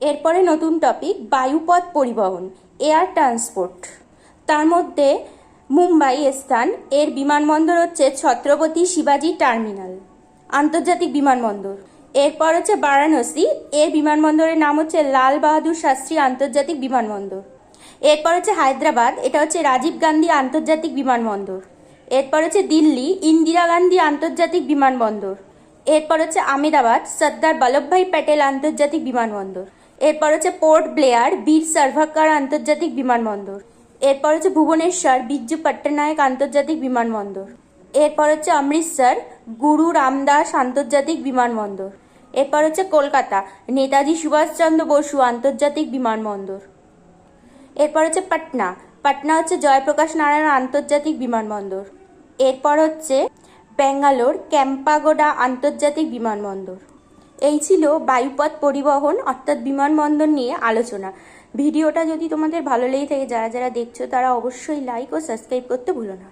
এরপরে নতুন টপিক বায়ুপথ পরিবহন, এয়ার ট্রান্সপোর্ট। তার মধ্যে মুম্বাই স্থান, এর বিমানবন্দর হচ্ছে ছত্রপতি শিবাজি টার্মিনাল আন্তর্জাতিক বিমানবন্দর। এরপর হচ্ছে বারাণসী, এর বিমানবন্দরের নাম হচ্ছে লাল বাহাদুর শাস্ত্রী আন্তর্জাতিক বিমানবন্দর। এরপর হচ্ছে হায়দ্রাবাদ, এটা হচ্ছে রাজীব গান্ধী আন্তর্জাতিক বিমানবন্দর। এরপর হচ্ছে দিল্লি, ইন্দিরা গান্ধী আন্তর্জাতিক বিমানবন্দর। এরপর হচ্ছে আহমেদাবাদ, সর্দার বল্লভভাই প্যাটেল আন্তর্জাতিক বিমানবন্দর। এরপর হচ্ছে পোর্ট ব্লেয়ার, বীর সাভারকার আন্তর্জাতিক বিমানবন্দর। এরপর হচ্ছে ভুবনেশ্বর, বিজু পট্টনায়ক আন্তর্জাতিক বিমানবন্দর। এরপর হচ্ছে অমৃতসর, গুরু রামদাস আন্তর্জাতিক বিমানবন্দর। এরপর হচ্ছে কলকাতা, নেতাজি সুভাষচন্দ্র বসু আন্তর্জাতিক বিমানবন্দর। এরপর হচ্ছে পাটনা, পাটনা হচ্ছে জয়প্রকাশ নারায়ণ আন্তর্জাতিক বিমানবন্দর। এরপর হচ্ছে ব্যাঙ্গালোর, ক্যাম্পাগোডা আন্তর্জাতিক বিমানবন্দর। এই ছিল বায়ুপথ পরিবহন অর্থাৎ বিমানবন্দর নিয়ে আলোচনা। ভিডিওটা যদি তোমাদের ভালো লেগে থাকে, যারা যারা দেখছো তারা অবশ্যই লাইক ও সাবস্ক্রাইব করতে ভুলো না।